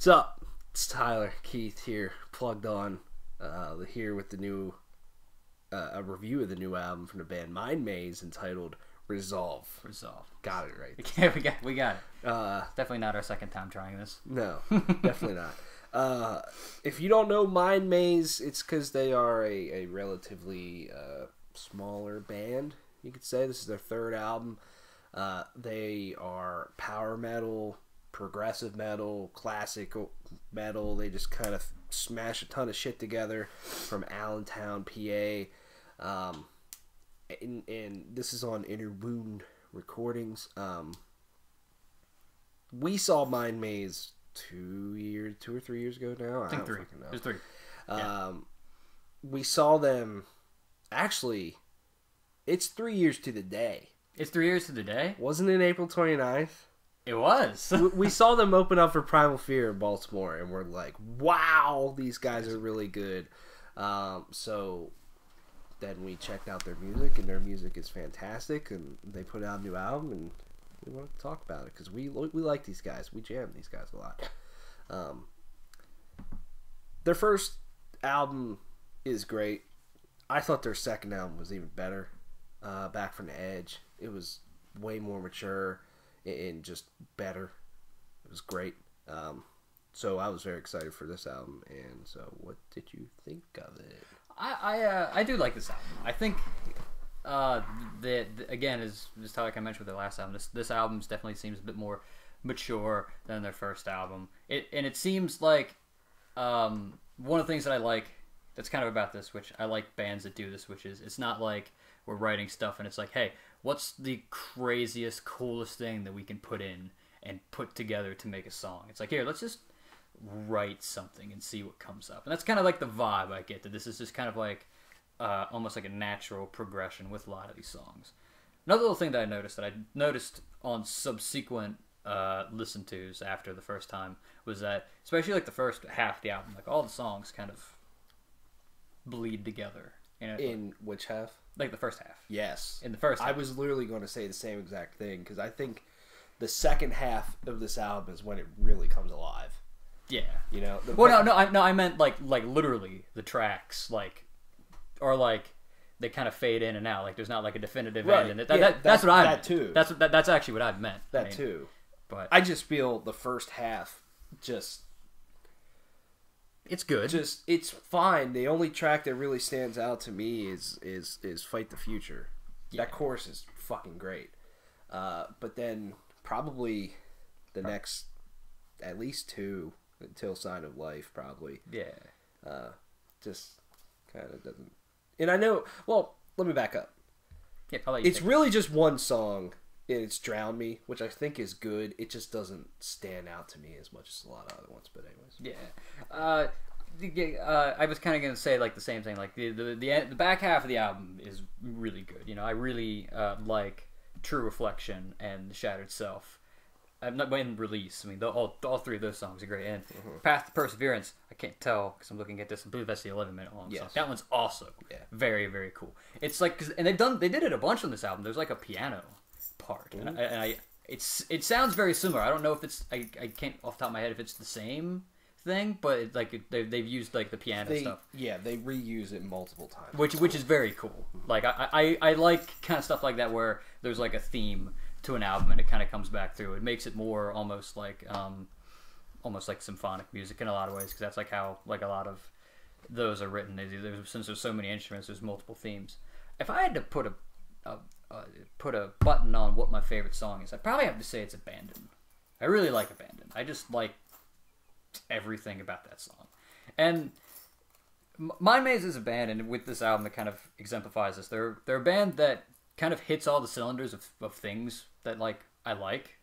What's up? It's Tyler Keith here, plugged on, here with the new, a review of the new album from the band Mindmaze entitled Resolve. Got it right. Yeah, we got it. Definitely not our second time trying this. No, definitely not. If you don't know Mindmaze, it's because they are a relatively smaller band, you could say. This is their third album. They are power metal, progressive metal, classical metal. They just kind of smash a ton of shit together from Allentown, PA. And this is on Inner Wound Recordings. We saw Mindmaze 2 or 3 years ago now. I think three. It was 3. We saw them. Actually, it's 3 years to the day. It's 3 years to the day? Wasn't it April 29th? It was. We saw them open up for Primal Fear in Baltimore, and we're like, wow, these guys are really good. So then we checked out their music, and their music is fantastic, and they put out a new album, and we want to talk about it, because we like these guys. We jam these guys a lot. Their first album is great. I thought their second album was even better. Back from the Edge. It was way more mature and just better. It was great. So I was very excited for this album. And so, what did you think of it? I do like this album. I think that again, as like I mentioned with their last album, this album definitely seems a bit more mature than their first album. It seems like one of the things that I like that's kind of about this, which I like bands that do this, which is it's not like we're writing stuff and it's like, hey, what's the craziest, coolest thing that we can put in and put together to make a song? It's like, here, let's just write something and see what comes up. And that's kind of like the vibe I get, that this is just kind of like almost like a natural progression with a lot of these songs. Another little thing that I noticed on subsequent listen-tos after the first time was that, especially like the first half of the album, like all the songs kind of bleed together. You know, in which half? Like the first half. Yes. In the first half. I was literally going to say the same exact thing, because I think the second half of this album is when it really comes alive. Yeah. You know? I meant like literally the tracks, like, or like they kind of fade in and out. Like there's not like a definitive end. And that's what I meant. Too. That's actually what I meant. That too. But I just feel the first half just... It's good. It's fine. The only track that really stands out to me is Fight the Future. Yeah. That chorus is fucking great. But then probably the next at least 2 until Sign of Life probably. Yeah. Just kind of doesn't. And I know. Well, let me back up. Yeah, it's really just one song. And it's Drown Me, which I think is good. It just doesn't stand out to me as much as a lot of other ones. But anyways, I was kind of gonna say like the same thing. Like the back half of the album is really good. You know, I really like True Reflection and The Shattered Self. Not in release. I mean, all 3 of those songs are great. And Path to Perseverance, I can't tell because I'm looking at this. I believe that's the 11-minute long song. That one's also very, very cool. It's like, and they did it a bunch on this album. There's like a piano part, and it sounds very similar. I don't know if it's I can't off the top of my head if it's the same thing, but they've used like the piano stuff. Yeah, they reuse it multiple times, which is very cool. Like I like kind of stuff like that where there's like a theme to an album and it kind of comes back through. It makes it more almost like symphonic music in a lot of ways, because that's like how like a lot of those are written. Since there's so many instruments, there's multiple themes. If I had to put a button on what my favorite song is, I'd probably have to say it's Abandon. I really like Abandon. I just like everything about that song. And Mindmaze is a band, and with this album it kind of exemplifies this. They're a band that kind of hits all the cylinders of things that like I like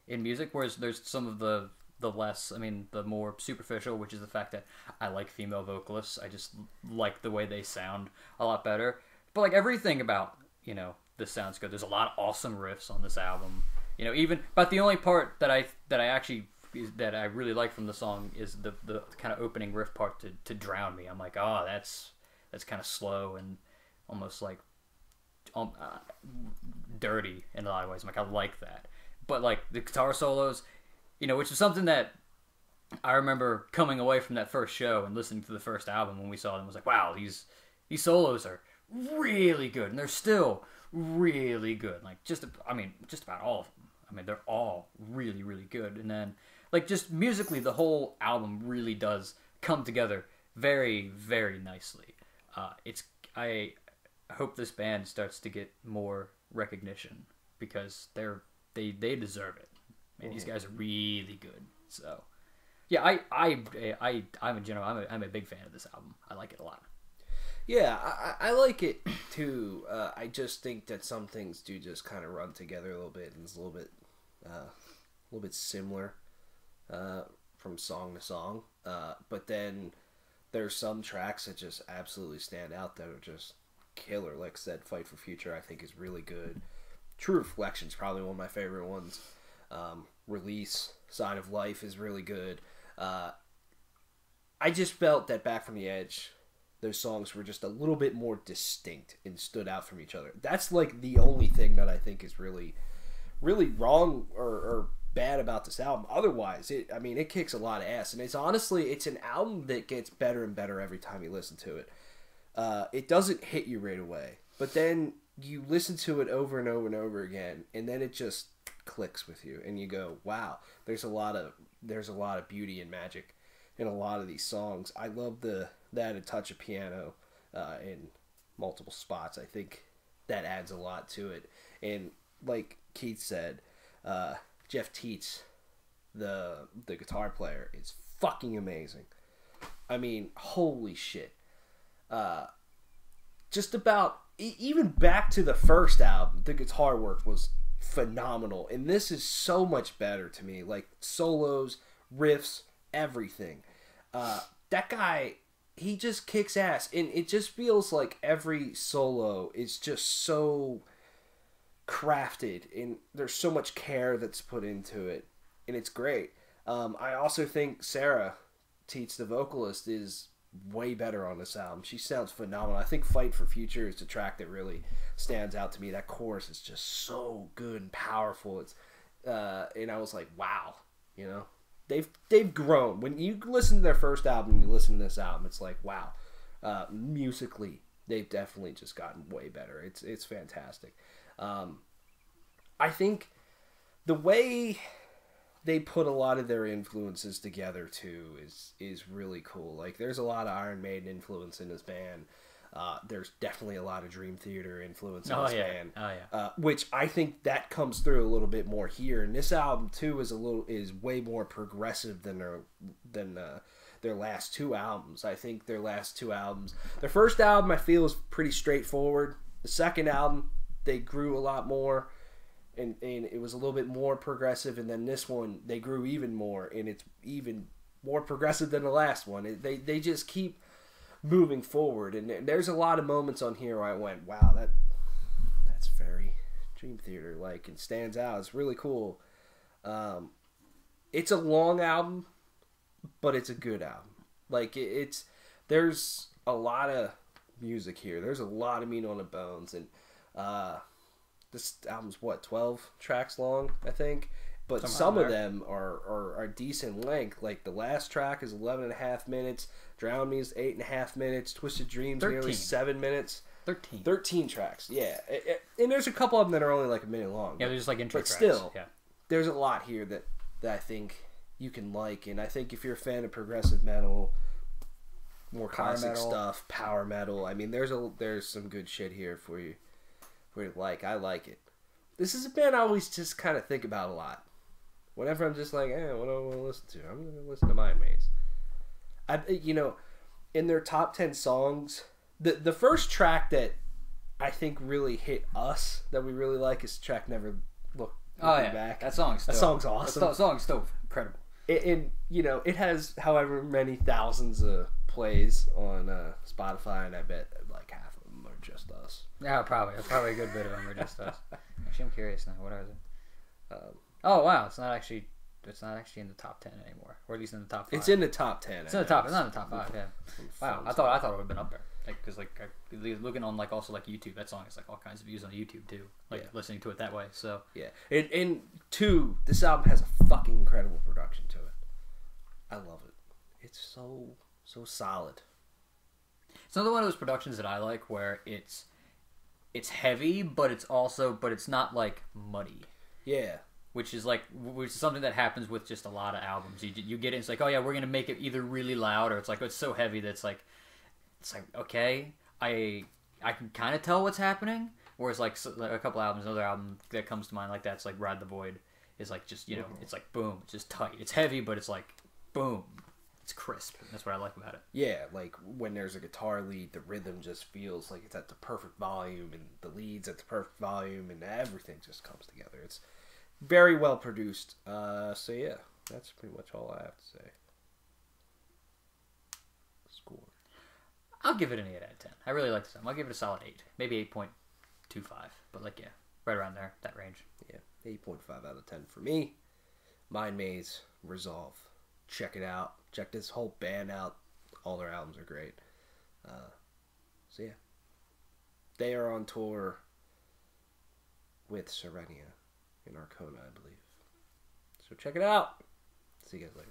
in music, whereas there's some of the less, I mean, the more superficial, which is the fact that I like female vocalists. I just like the way they sound a lot better. But like everything about, you know, this sounds good. There's a lot of awesome riffs on this album. You know, but the only part that I really like from the song is the kind of opening riff part to Drown Me. I'm like, oh, that's kind of slow and almost like dirty in a lot of ways. I'm like, I like that. But like the guitar solos, you know, which is something that I remember coming away from that first show and listening to the first album when we saw them. I was like, wow, these solos are really good, and they're still really good. Like just about all of them. I mean, they're all really, really good. And then, like, just musically, the whole album really does come together very, very nicely. I hope this band starts to get more recognition because they deserve it. Man, these guys are really good. So, yeah, I'm a big fan of this album. I like it a lot. Yeah, I like it too. I just think that some things do just kind of run together a little bit, and it's a little bit similar from song to song. But then there's some tracks that just absolutely stand out that are just killer. Like I said, "Fight for Future" I think is really good. "True Reflection" is probably one of my favorite ones. "Release," "Sign of Life" is really good. I just felt that "Back from the Edge," those songs were just a little bit more distinct and stood out from each other. That's like the only thing that I think is really, really wrong or bad about this album. Otherwise, it kicks a lot of ass, and it's an album that gets better and better every time you listen to it. It doesn't hit you right away, but then you listen to it over and over and over again, and then it just clicks with you, and you go, "Wow, there's a lot of beauty and magic in a lot of these songs." I love the added touch of piano in multiple spots. I think that adds a lot to it. And like Keith said, Jeff Teets, the guitar player, is fucking amazing. I mean, holy shit. Just about, even back to the first album, the guitar work was phenomenal. And this is so much better to me. Like, solos, riffs, everything. That guy, he just kicks ass, and it just feels like every solo is just so crafted, and there's so much care that's put into it, and it's great. I also think Sarah Teets, the vocalist, is way better on this album. She sounds phenomenal. I think "Fight for Future" is the track that really stands out to me. That chorus is just so good and powerful. It's and I was like, wow, you know. They've grown. When you listen to their first album, you listen to this album, it's like, wow. Musically, they've definitely just gotten way better. It's fantastic. I think the way they put a lot of their influences together too is really cool. Like, there's a lot of Iron Maiden influence in this band. There's definitely a lot of Dream Theater influence in this band. Which I think that comes through a little bit more here. And this album too is way more progressive than their last two albums. I think their first album I feel is pretty straightforward. The second album, they grew a lot more, and it was a little bit more progressive. And then this one, they grew even more, and it's even more progressive than the last one. They just keep moving forward, and there's a lot of moments on here where I went, wow, that's very Dream Theater like, and stands out. It's really cool. It's a long album, but it's a good album. Like, there's a lot of music here. There's a lot of meat on the bones, and this album's 12 tracks long, I think. But some of them are decent length. Like, the last track is 11.5 minutes. Drown Me is 8.5 minutes. Twisted Dreams 13. Nearly 7 minutes. 13 tracks, yeah. And there's a couple of them that are only like a minute long. Yeah, they're just like intro tracks. But still, there's a lot here that I think you can like. And I think if you're a fan of progressive metal, more classic stuff, power metal, I mean, there's some good shit here for you to like. I like it. This is a band I always just kind of think about a lot. Whenever I'm just like, what do I want to listen to? I'm going to listen to Mindmaze. In their top 10 songs, the first track that I think really hit us that we really like is the track "Never Look Back." That song's awesome. That song's still incredible. It has however many thousands of plays on Spotify, and I bet like half of them are just us. Yeah, probably a good bit of them are just us. Actually, I'm curious now. What is it? Oh wow, it's not actually in the top 10 anymore, or at least in the top 5. It's in the top 10. It's in the top. It's not in the top 5. Yeah. Wow, I thought it would have been up there. Because looking on also YouTube, that song is like all kinds of views on YouTube too. Listening to it that way. So yeah, and two, this album has a fucking incredible production to it. I love it. It's so solid. It's another one of those productions that I like where it's heavy, but it's not like muddy. Yeah. Which is something that happens with just a lot of albums. You get it, it's like, oh yeah, we're gonna make it either really loud, or it's like, it's so heavy that it's like okay, I can kind of tell what's happening. Whereas like a couple albums, another album that comes to mind like that's like Ride the Void is like just it's like boom, it's just tight. It's heavy, but it's like boom, it's crisp. That's what I like about it. Yeah, like when there's a guitar lead, the rhythm just feels like it's at the perfect volume, and the lead's at the perfect volume, and everything just comes together. It's very well produced. So yeah, that's pretty much all I have to say. Score. I'll give it an 8 out of 10. I really like this album. I'll give it a solid 8. Maybe 8.25. But like, yeah, right around there, that range. Yeah, 8.5 out of 10 for me. Mindmaze, Resolve. Check it out. Check this whole band out. All their albums are great. So yeah. They are on tour with Serenia in Arcona, I believe. So check it out. See you guys later.